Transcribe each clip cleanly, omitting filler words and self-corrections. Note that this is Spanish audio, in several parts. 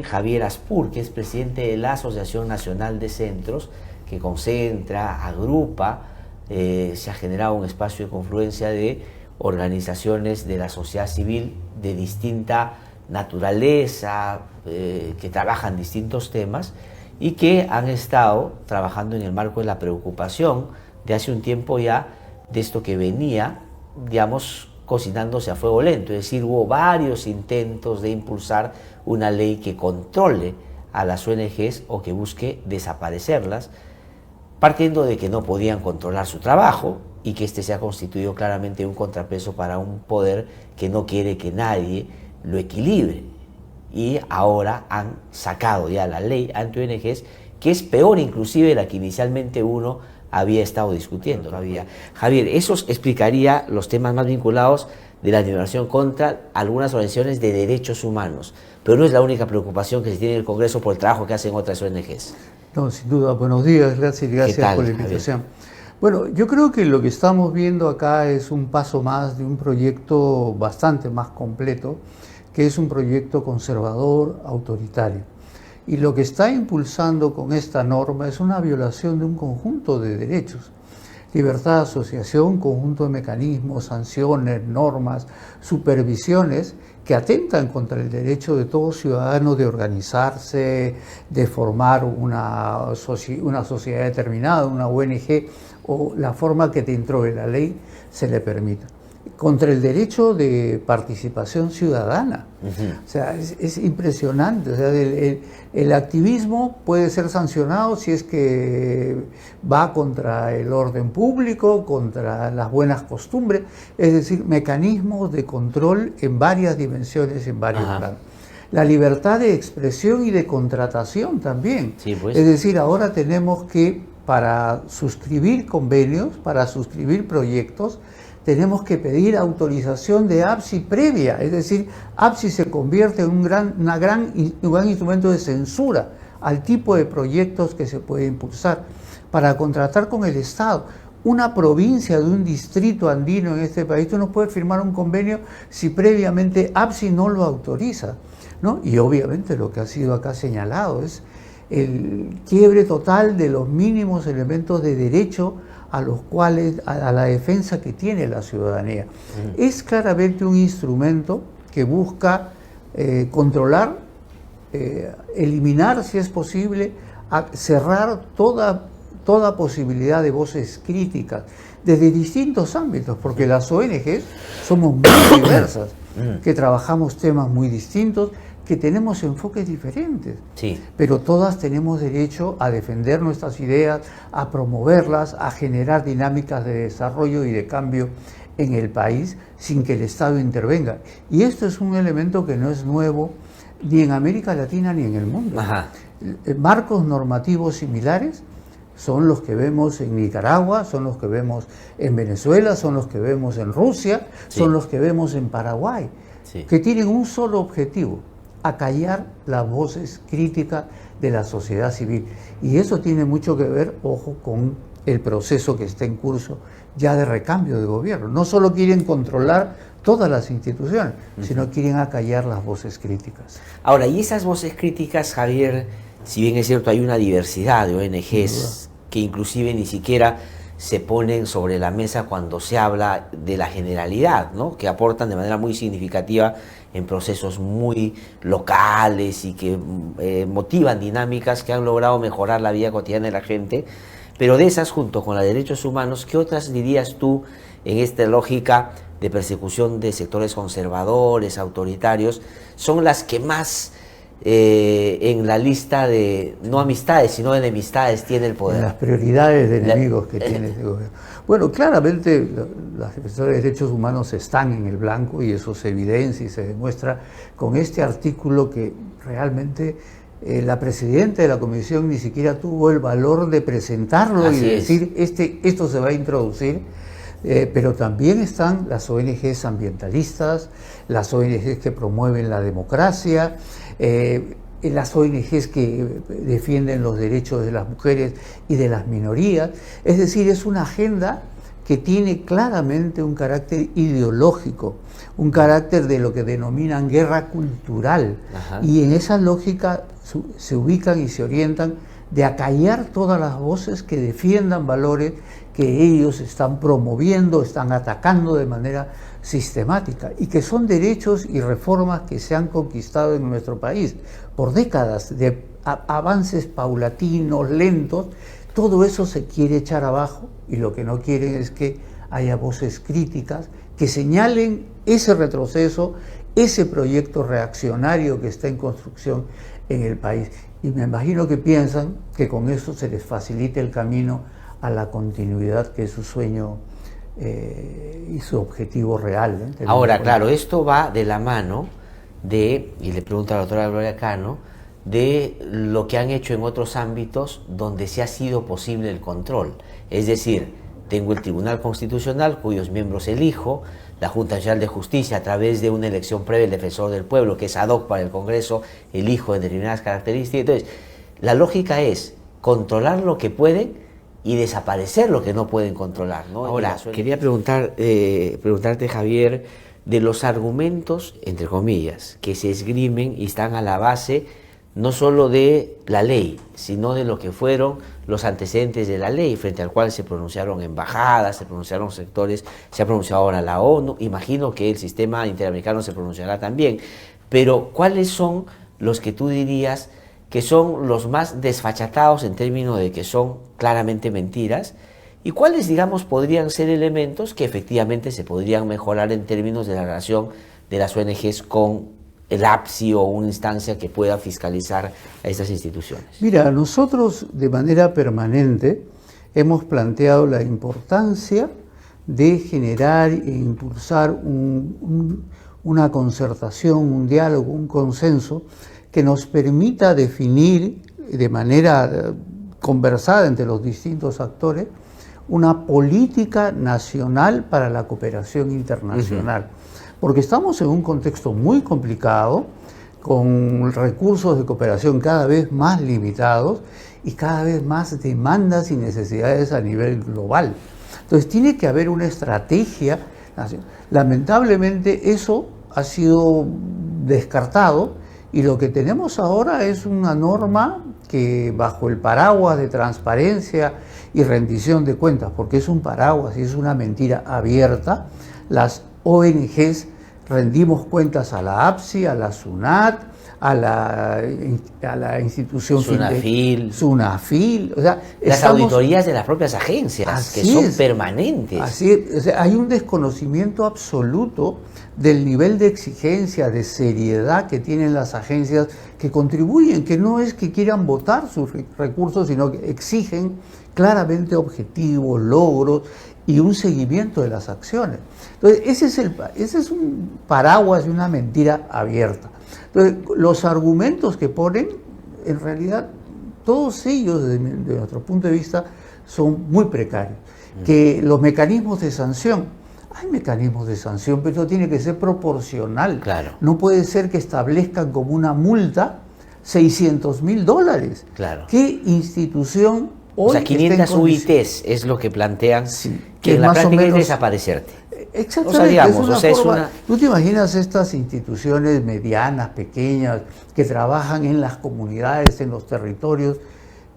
Javier Aspur, que es presidente de la Asociación Nacional de Centros, que concentra, agrupa, se ha generado un espacio de confluencia de organizaciones de la sociedad civil de distinta naturaleza, que trabajan distintos temas y que han estado trabajando en el marco de la preocupación de hace un tiempo ya de esto que venía, digamos, cocinándose a fuego lento. Es decir, hubo varios intentos de impulsar una ley que controle a las ONGs o que busque desaparecerlas, partiendo de que no podían controlar su trabajo y que este se ha constituido claramente un contrapeso para un poder que no quiere que nadie lo equilibre. Y ahora han sacado ya la ley anti-ONGs, que es peor inclusive de la que inicialmente uno había estado discutiendo. Javier, eso explicaría los temas más vinculados de la animación contra algunas organizaciones de derechos humanos, pero no es la única preocupación que se tiene en el Congreso por el trabajo que hacen otras ONGs. No, sin duda. Buenos días, gracias por la invitación. Javier? Bueno, yo creo que lo que estamos viendo acá es un paso más de un proyecto bastante más completo, que es un proyecto conservador, autoritario. Y lo que está impulsando con esta norma es una violación de un conjunto de derechos. Libertad de asociación, conjunto de mecanismos, sanciones, normas, supervisiones que atentan contra el derecho de todo ciudadano de organizarse, de formar una sociedad determinada, una ONG, o la forma que dentro de la ley se le permita. Contra el derecho de participación ciudadana. O sea, es impresionante. O sea, el activismo puede ser sancionado si es que va contra el orden público, contra las buenas costumbres, es decir, mecanismos de control en varias dimensiones, en varios planos. La libertad de expresión y de contratación también. Sí, pues. Es decir, ahora tenemos que, para suscribir convenios, para suscribir proyectos, tenemos que pedir autorización de APSI previa, es decir, APSI se convierte en un gran instrumento de censura al tipo de proyectos que se puede impulsar. Para contratar con el Estado, una provincia de un distrito andino en este país, tú no puedes firmar un convenio si previamente APSI no lo autoriza, ¿no? Y obviamente lo que ha sido acá señalado es el quiebre total de los mínimos elementos de derecho a los cuales, a la defensa que tiene la ciudadanía. Es claramente un instrumento que busca controlar, eliminar, si es posible, cerrar toda posibilidad de voces críticas desde distintos ámbitos, porque las ONGs somos muy diversas, que trabajamos temas muy distintos, que tenemos enfoques diferentes, sí, pero todas tenemos derecho a defender nuestras ideas, a promoverlas, a generar dinámicas de desarrollo y de cambio en el país sin que el Estado intervenga. Y esto es un elemento que no es nuevo ni en América Latina ni en el mundo. Marcos normativos similares son los que vemos en Nicaragua, son los que vemos en Venezuela, son los que vemos en Rusia, son los que vemos en Paraguay, que tienen un solo objetivo: acallar las voces críticas de la sociedad civil. Y eso tiene mucho que ver, ojo, con el proceso que está en curso ya de recambio de gobierno. No solo quieren controlar todas las instituciones, sino quieren acallar las voces críticas. Ahora, y esas voces críticas, Javier, si bien es cierto hay una diversidad de ONGs que inclusive ni siquiera se ponen sobre la mesa cuando se habla de la generalidad, ¿no? Que aportan de manera muy significativa en procesos muy locales y que motivan dinámicas que han logrado mejorar la vida cotidiana de la gente. Pero de esas, junto con los derechos humanos, ¿qué otras dirías tú en esta lógica de persecución de sectores conservadores, autoritarios, son las que más en la lista de no amistades, sino de enemistades tiene el poder? En las prioridades de enemigos que tiene este gobierno. Bueno, claramente las defensoras de derechos humanos están en el blanco y eso se evidencia y se demuestra con este artículo que realmente la presidenta de la comisión ni siquiera tuvo el valor de presentarlo y de decir esto se va a introducir. Pero también están las ONGs ambientalistas, las ONGs que promueven la democracia, las ONGs que defienden los derechos de las mujeres y de las minorías. Es decir, es una agenda que tiene claramente un carácter ideológico, un carácter de lo que denominan guerra cultural. Ajá. Y en esa lógica se ubican y se orientan de acallar todas las voces que defiendan valores que ellos están promoviendo, están atacando de manera sistemática, y que son derechos y reformas que se han conquistado en nuestro país por décadas de avances paulatinos, lentos. Todo eso se quiere echar abajo, y lo que no quieren es que haya voces críticas que señalen ese retroceso, ese proyecto reaccionario que está en construcción en el país. Y me imagino que piensan que con eso se les facilite el camino a la continuidad, que es su sueño y su objetivo real. Ahora, claro, esto va de la mano de, y le pregunto a la doctora Gloria Cano, de lo que han hecho en otros ámbitos donde sí ha sido posible el control. Es decir, tengo el Tribunal Constitucional, cuyos miembros elijo, la Junta Nacional de Justicia, a través de una elección previa, el Defensor del Pueblo, que es ad hoc para el Congreso, elijo de determinadas características. Entonces, la lógica es controlar lo que pueden y desaparecer lo que no pueden controlar, ¿no? Ahora, quería preguntarte, Javier, de los argumentos, entre comillas, que se esgrimen y están a la base no solo de la ley, sino de lo que fueron los antecedentes de la ley, frente al cual se pronunciaron embajadas, se pronunciaron sectores, se ha pronunciado ahora la ONU, imagino que el sistema interamericano se pronunciará también, pero ¿cuáles son los que tú dirías que son los más desfachatados en términos de que son claramente mentiras? ¿Y cuáles, digamos, podrían ser elementos que efectivamente se podrían mejorar en términos de la relación de las ONGs con el APSI o una instancia que pueda fiscalizar a estas instituciones? Mira, nosotros de manera permanente hemos planteado la importancia de generar e impulsar una concertación, un diálogo, un consenso que nos permita definir de manera conversada entre los distintos actores una política nacional para la cooperación internacional. Porque estamos en un contexto muy complicado, con recursos de cooperación cada vez más limitados y cada vez más demandas y necesidades a nivel global. Entonces tiene que haber una estrategia nacional. Lamentablemente eso ha sido descartado, y lo que tenemos ahora es una norma que, bajo el paraguas de transparencia y rendición de cuentas, porque es un paraguas y es una mentira abierta, las ONGs rendimos cuentas a la APSI, a la SUNAT, a la institución SUNAFIL, o sea, las auditorías de las propias agencias, que son permanentes. Así es, o sea, hay un desconocimiento absoluto del nivel de exigencia, de seriedad que tienen las agencias que contribuyen, que no es que quieran votar sus recursos, sino que exigen claramente objetivos, logros y un seguimiento de las acciones. Entonces, ese es un paraguas y una mentira abierta. Entonces, los argumentos que ponen, en realidad, todos ellos, desde nuestro punto de vista, son muy precarios. Que los mecanismos de sanción, hay mecanismos de sanción, pero eso tiene que ser proporcional. Claro. No puede ser que establezcan como una multa $600.000. Claro. ¿Qué institución hoy? O sea, 500 UITs es lo que plantean, sí, que en la práctica es desaparecerte. Exactamente. O sea, digamos, ¿Tú te imaginas estas instituciones medianas, pequeñas, que trabajan en las comunidades, en los territorios,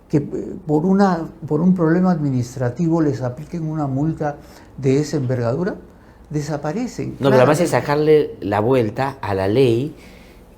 que por un problema administrativo les apliquen una multa de esa envergadura? Desaparecen. No, pero además es sacarle la vuelta a la ley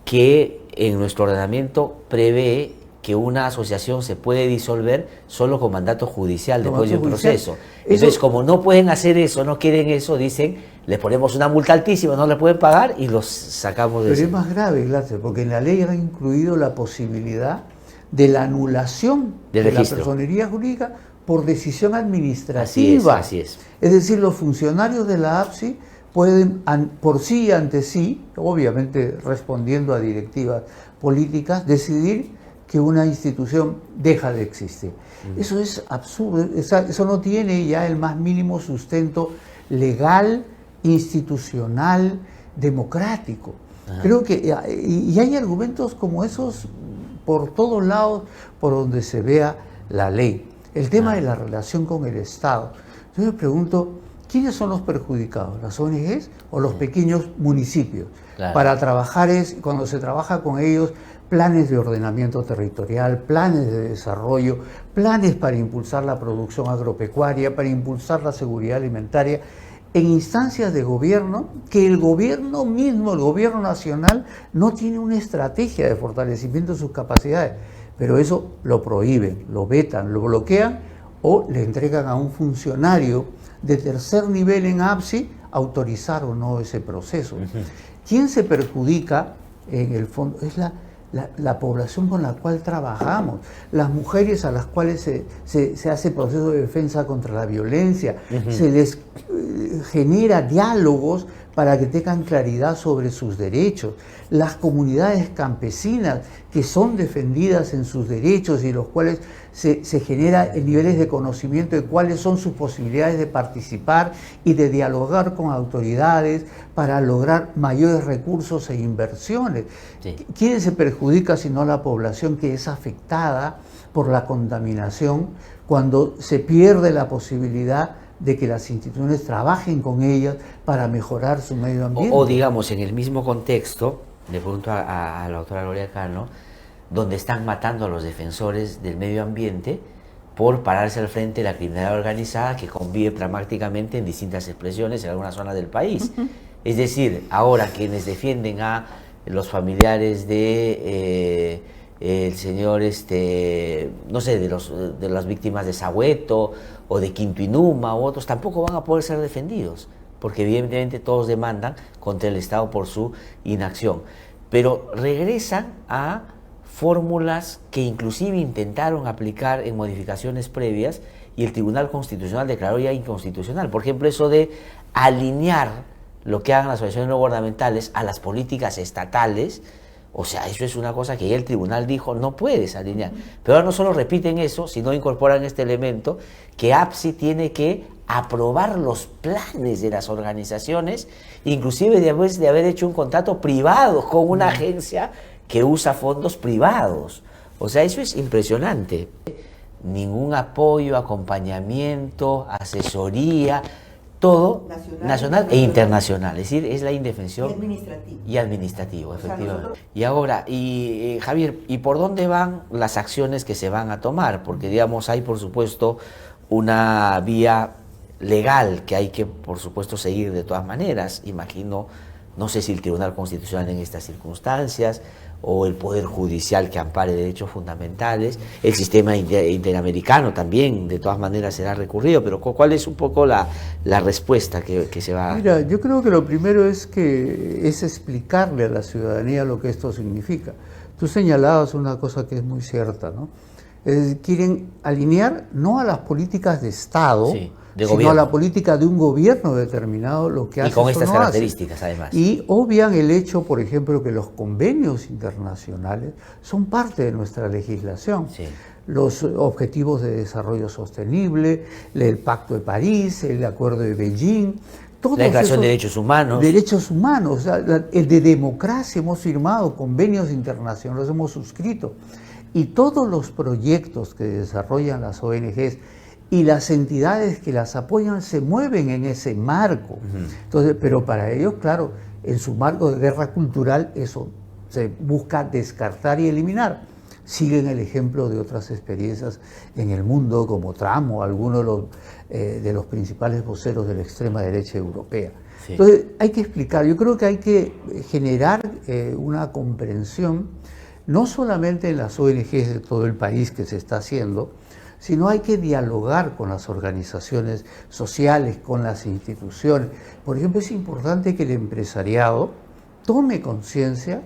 que en nuestro ordenamiento prevé que una asociación se puede disolver solo con mandato judicial después de un proceso. Entonces, como no pueden hacer eso, no quieren eso, dicen, les ponemos una multa altísima, no le pueden pagar y los sacamos de eso. Pero es más grave, Glácer, porque en la ley han incluido la posibilidad de la anulación de la personería jurídica por decisión administrativa. Así es. Es decir, los funcionarios de la APSI pueden, por sí y ante sí, obviamente respondiendo a directivas políticas, decidir que una institución deja de existir. Eso es absurdo, eso no tiene ya el más mínimo sustento legal, institucional, democrático. Creo que, y hay argumentos como esos por todos lados por donde se vea la ley. El tema de la relación con el Estado. Yo me pregunto, ¿quiénes son los perjudicados? ¿Las ONGs o los pequeños municipios? Claro. Para trabajar cuando se trabaja con ellos, planes de ordenamiento territorial, planes de desarrollo, planes para impulsar la producción agropecuaria, para impulsar la seguridad alimentaria, en instancias de gobierno que el gobierno mismo, el gobierno nacional, no tiene una estrategia de fortalecimiento de sus capacidades, pero eso lo prohíben, lo vetan, lo bloquean o le entregan a un funcionario de tercer nivel en APSI autorizar o no ese proceso. ¿Quién se perjudica en el fondo? Es la población con la cual trabajamos, las mujeres a las cuales se hace proceso de defensa contra la violencia, se les genera diálogos para que tengan claridad sobre sus derechos, las comunidades campesinas que son defendidas en sus derechos y los cuales se genera niveles de conocimiento de cuáles son sus posibilidades de participar y de dialogar con autoridades para lograr mayores recursos e inversiones. Sí. ¿Quién se perjudica sino la población que es afectada por la contaminación cuando se pierde la posibilidad de que las instituciones trabajen con ellas para mejorar su medio ambiente? O digamos, en el mismo contexto, le pregunto a la doctora Gloria Cano, donde están matando a los defensores del medio ambiente por pararse al frente de la criminalidad organizada que convive pragmáticamente en distintas expresiones en algunas zonas del país. Es decir, ahora quienes defienden a los familiares de el señor, no sé, de las víctimas de Sahueto o de Quinto Inuma u otros, tampoco van a poder ser defendidos, porque evidentemente todos demandan contra el Estado por su inacción. Pero regresan a fórmulas que inclusive intentaron aplicar en modificaciones previas y el Tribunal Constitucional declaró ya inconstitucional. Por ejemplo, eso de alinear lo que hagan las organizaciones no gubernamentales a las políticas estatales. O sea, eso es una cosa que ya el tribunal dijo, no puedes alinear. Pero ahora no solo repiten eso, sino incorporan este elemento que APSI tiene que aprobar los planes de las organizaciones, inclusive después de haber hecho un contrato privado con una agencia que usa fondos privados. O sea, eso es impresionante. Ningún apoyo, acompañamiento, asesoría, todo nacional e internacional, es decir, es la indefensión y administrativo, efectivamente. Y ahora, Javier, ¿y por dónde van las acciones que se van a tomar? Porque, digamos, hay, por supuesto, una vía legal que hay que, por supuesto, seguir de todas maneras. Imagino, no sé si el Tribunal Constitucional en estas circunstancias, o el Poder Judicial que ampare derechos fundamentales, el sistema interamericano también, de todas maneras será recurrido, pero ¿cuál es un poco la respuesta que se va a...? Mira, yo creo que lo primero es explicarle a la ciudadanía lo que esto significa. Tú señalabas una cosa que es muy cierta, ¿no? Quieren alinear no a las políticas de Estado, sí, sino a la política de un gobierno determinado, lo que hace. Y con estas características, además. Y obvian el hecho, por ejemplo, que los convenios internacionales son parte de nuestra legislación. Sí. Los objetivos de desarrollo sostenible, el Pacto de París, el Acuerdo de Beijing. La Declaración de Derechos Humanos. Derechos humanos, o sea, el de democracia, hemos firmado convenios internacionales, los hemos suscrito. Y todos los proyectos que desarrollan las ONGs y las entidades que las apoyan se mueven en ese marco. Entonces, pero para ellos, claro, en su marco de guerra cultural, eso se busca descartar y eliminar. Siguen el ejemplo de otras experiencias en el mundo, como Trump o algunos de los principales voceros de la extrema derecha europea. Sí. Entonces, hay que explicar, yo creo que hay que generar una comprensión, no solamente en las ONGs de todo el país que se está haciendo, sino hay que dialogar con las organizaciones sociales, con las instituciones. Por ejemplo, es importante que el empresariado tome conciencia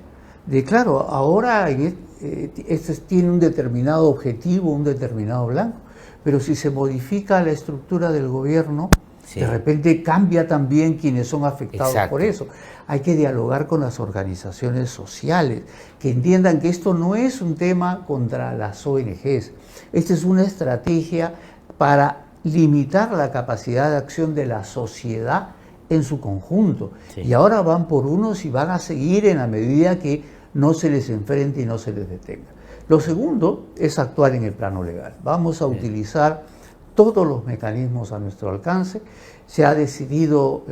de, claro, ahora este tiene un determinado objetivo, un determinado blanco, pero si se modifica la estructura del gobierno, sí, de repente cambia también quienes son afectados. Exacto. Por eso. Hay que dialogar con las organizaciones sociales, que entiendan que esto no es un tema contra las ONGs. Esta es una estrategia para limitar la capacidad de acción de la sociedad en su conjunto. Sí. Y ahora van por unos y van a seguir en la medida que no se les enfrente y no se les detenga. Lo segundo es actuar en el plano legal. Vamos a utilizar todos los mecanismos a nuestro alcance. Se ha decidido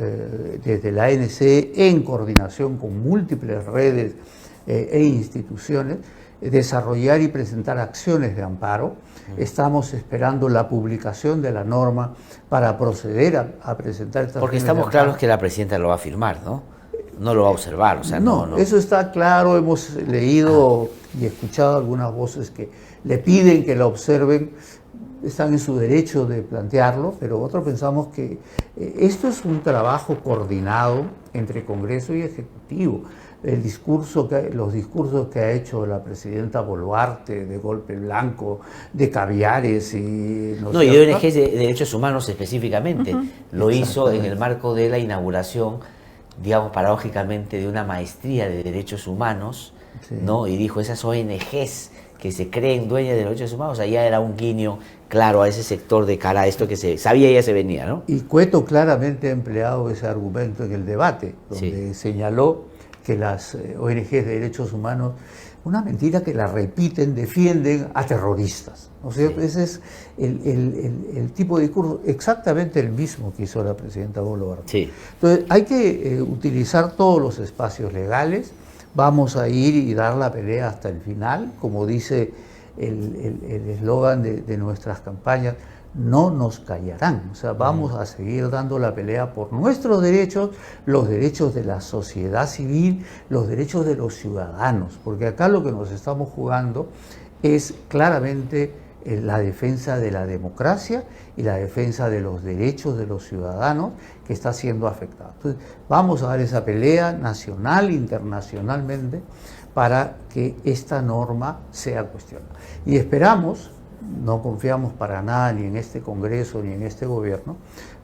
desde la ANC, en coordinación con múltiples redes e instituciones, desarrollar y presentar acciones de amparo. Estamos esperando la publicación de la norma para proceder a presentar estas. Porque estamos claros que la presidenta lo va a firmar, ¿no? No lo va a observar, o sea, no. Eso está claro, hemos leído y escuchado algunas voces que le piden que la observen, están en su derecho de plantearlo, pero otros pensamos que esto es un trabajo coordinado entre Congreso y Ejecutivo. Los discursos que ha hecho la presidenta Boluarte de golpe blanco, de caviares y... y de ONGs de derechos humanos específicamente. Lo hizo en el marco de la inauguración, digamos, paradójicamente, de una maestría de derechos humanos, ¿no? Y dijo, esas ONGs que se creen dueñas de los derechos humanos, allá era un guiño claro a ese sector de cara a esto que se sabía ya se venía, ¿no? Y Cueto claramente ha empleado ese argumento en el debate, donde señaló que las ONGs de derechos humanos, una mentira que la repiten, defienden a terroristas. O sea, ese es el tipo de discurso exactamente el mismo que hizo la presidenta Boluarte. Entonces, hay que utilizar todos los espacios legales. Vamos a ir y dar la pelea hasta el final, como dice el eslogan de nuestras campañas, no nos callarán. O sea, vamos a seguir dando la pelea por nuestros derechos, los derechos de la sociedad civil, los derechos de los ciudadanos, porque acá lo que nos estamos jugando es claramente la defensa de la democracia y la defensa de los derechos de los ciudadanos que está siendo afectada. Entonces, vamos a dar esa pelea nacional, internacionalmente, para que esta norma sea cuestionada. Y esperamos, no confiamos para nada ni en este Congreso ni en este gobierno,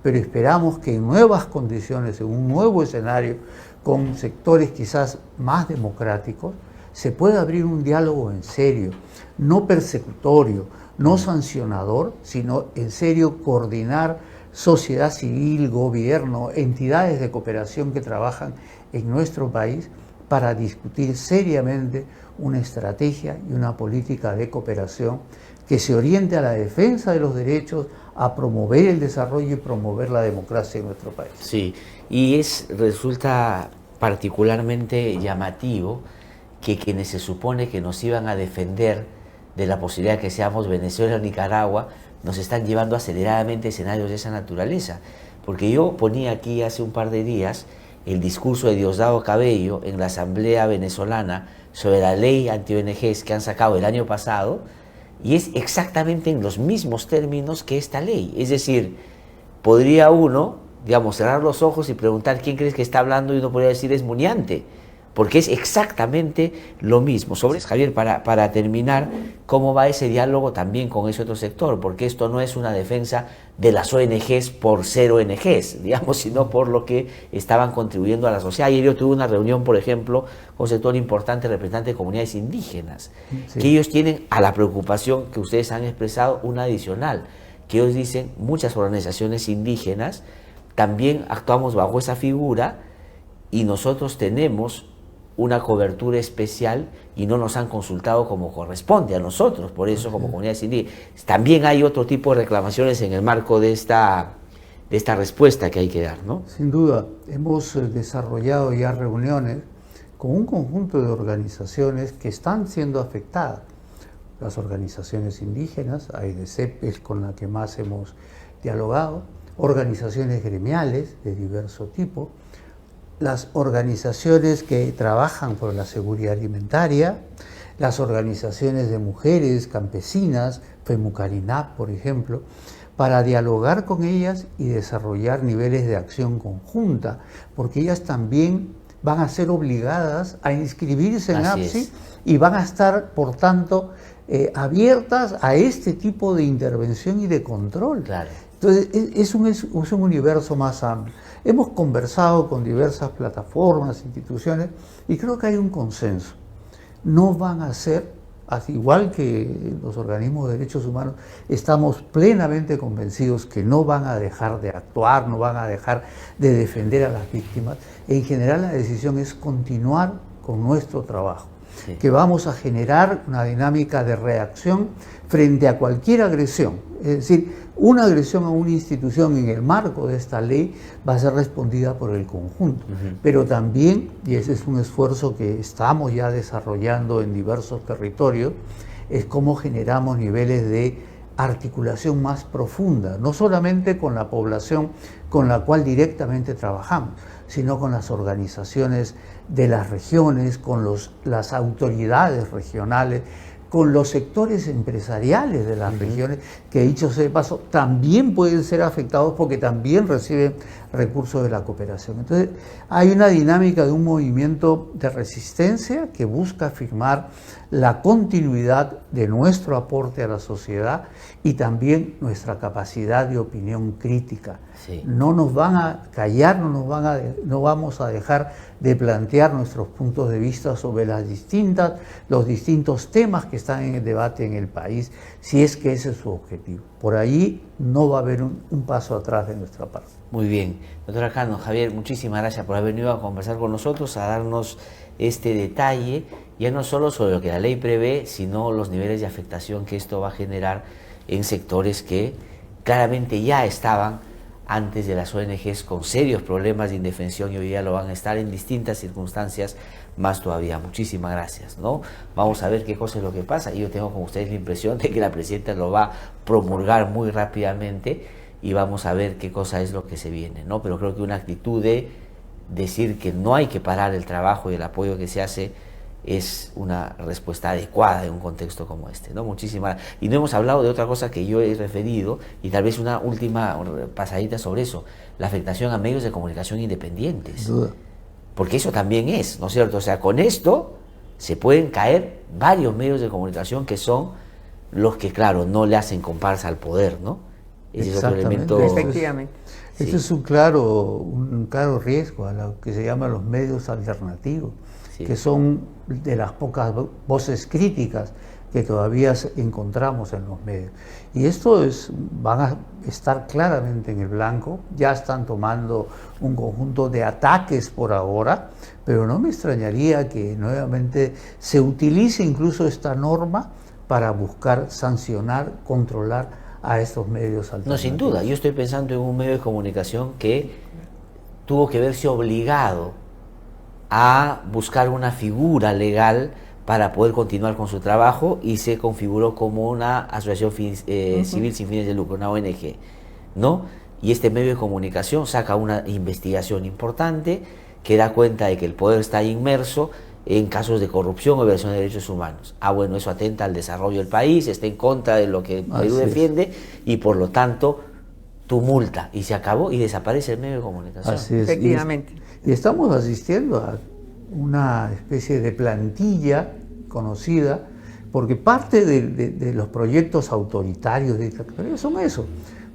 pero esperamos que en nuevas condiciones, en un nuevo escenario, con sectores quizás más democráticos, se pueda abrir un diálogo en serio, no persecutorio, no sancionador, sino en serio coordinar sociedad civil, gobierno, entidades de cooperación que trabajan en nuestro país para discutir seriamente una estrategia y una política de cooperación que se oriente a la defensa de los derechos, a promover el desarrollo y promover la democracia en nuestro país. Sí, y resulta particularmente llamativo que quienes se supone que nos iban a defender de la posibilidad de que seamos Venezuela o Nicaragua, nos están llevando aceleradamente escenarios de esa naturaleza. Porque yo ponía aquí hace un par de días el discurso de Diosdado Cabello en la Asamblea Venezolana sobre la ley anti-ONGs que han sacado el año pasado, y es exactamente en los mismos términos que esta ley. Es decir, podría uno, digamos, cerrar los ojos y preguntar quién crees que está hablando, y uno podría decir es Muñante, porque es exactamente lo mismo. Sobre Javier, para terminar, ¿cómo va ese diálogo también con ese otro sector? Porque esto no es una defensa de las ONGs por ser ONGs, digamos, sino por lo que estaban contribuyendo a la sociedad. Ayer yo tuve una reunión, por ejemplo, con un sector importante, representante de comunidades indígenas, que ellos tienen a la preocupación que ustedes han expresado una adicional, que ellos dicen, muchas organizaciones indígenas también actuamos bajo esa figura y nosotros tenemos una cobertura especial y no nos han consultado como corresponde a nosotros, por eso como comunidades indígenas. También hay otro tipo de reclamaciones en el marco de esta respuesta que hay que dar, ¿no? Sin duda, hemos desarrollado ya reuniones con un conjunto de organizaciones que están siendo afectadas. Las organizaciones indígenas, AIDCEP es con la que más hemos dialogado, organizaciones gremiales de diverso tipo, las organizaciones que trabajan por la seguridad alimentaria, las organizaciones de mujeres campesinas, FEMUCARINAP, por ejemplo, para dialogar con ellas y desarrollar niveles de acción conjunta, porque ellas también van a ser obligadas a inscribirse en APSI y van a estar, por tanto, abiertas a este tipo de intervención y de control. Claro. Entonces, es un universo más amplio. Hemos conversado con diversas plataformas, instituciones, y creo que hay un consenso. No van a ser, al igual que los organismos de derechos humanos, estamos plenamente convencidos que no van a dejar de actuar, no van a dejar de defender a las víctimas. En general, la decisión es continuar con nuestro trabajo. que vamos a generar una dinámica de reacción frente a cualquier agresión. Es decir, una agresión a una institución en el marco de esta ley va a ser respondida por el conjunto. Pero también, y ese es un esfuerzo que estamos ya desarrollando en diversos territorios, es cómo generamos niveles de articulación más profunda, no solamente con la población con la cual directamente trabajamos, sino con las organizaciones de las regiones, con las autoridades regionales, con los sectores empresariales de las regiones, que dicho sea de paso, también pueden ser afectados porque también reciben recursos de la cooperación. Entonces, hay una dinámica de un movimiento de resistencia que busca afirmar la continuidad de nuestro aporte a la sociedad y también nuestra capacidad de opinión crítica. Sí. No nos van a callar, no vamos a dejar de plantear nuestros puntos de vista sobre los distintos temas que están en el debate en el país, si es que ese es su objetivo. Por ahí no va a haber un paso atrás de nuestra parte. Muy bien. Doctora Cano, Javier, muchísimas gracias por haber venido a conversar con nosotros, a darnos este detalle, ya no solo sobre lo que la ley prevé, sino los niveles de afectación que esto va a generar en sectores que claramente ya estaban antes de las ONGs con serios problemas de indefensión y hoy día lo van a estar en distintas circunstancias más todavía. Muchísimas gracias, ¿no? Vamos a ver qué cosa es lo que pasa. Y yo tengo con ustedes la impresión de que la presidenta lo va a promulgar muy rápidamente y vamos a ver qué cosa es lo que se viene, ¿no? Pero creo que una actitud de decir que no hay que parar el trabajo y el apoyo que se hace es una respuesta adecuada en un contexto como este, ¿no? Muchísimas. Y no hemos hablado de otra cosa que yo he referido y tal vez una última pasadita sobre eso, la afectación a medios de comunicación independientes. Sin duda. Porque eso también es, ¿no es cierto? O sea, con esto se pueden caer varios medios de comunicación que son los que, claro, no le hacen comparsa al poder, ¿no? Ese es otro elemento. Efectivamente. Este es un claro riesgo a lo que se llama los medios alternativos, que son de las pocas voces críticas que todavía encontramos en los medios. Y esto van a estar claramente en el blanco, ya están tomando un conjunto de ataques por ahora, pero no me extrañaría que nuevamente se utilice incluso esta norma para buscar sancionar, controlar a estos medios alternativos. No, sin duda. Yo estoy pensando en un medio de comunicación que tuvo que verse obligado a buscar una figura legal para poder continuar con su trabajo y se configuró como una asociación civil sin fines de lucro, una ONG, ¿no? Y este medio de comunicación saca una investigación importante que da cuenta de que el poder está inmerso en casos de corrupción o violación de derechos humanos. Bueno, eso atenta al desarrollo del país, está en contra de lo que Perú defiende y por lo tanto tumulta y se acabó y desaparece el medio de comunicación. Así es. Efectivamente. Y estamos asistiendo a una especie de plantilla conocida, porque parte de los proyectos autoritarios, dictatoriales, son eso.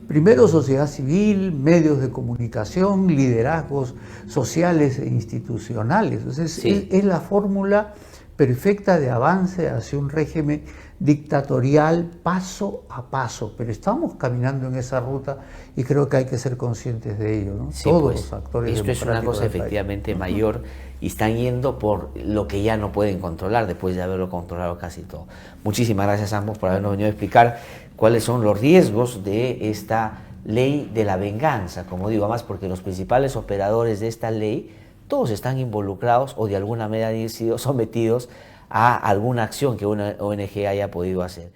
Primero sociedad civil, medios de comunicación, liderazgos sociales e institucionales. Entonces, es la fórmula perfecta de avance hacia un régimen dictatorial paso a paso, pero estamos caminando en esa ruta y creo que hay que ser conscientes de ello, ¿no? Sí, todos pues, los actores esto es una cosa efectivamente mayor y están yendo por lo que ya no pueden controlar después de haberlo controlado casi todo. Muchísimas gracias a ambos por habernos venido a explicar cuáles son los riesgos de esta ley de la venganza, como digo, además porque los principales operadores de esta ley todos están involucrados o de alguna manera han sido sometidos a alguna acción que una ONG haya podido hacer.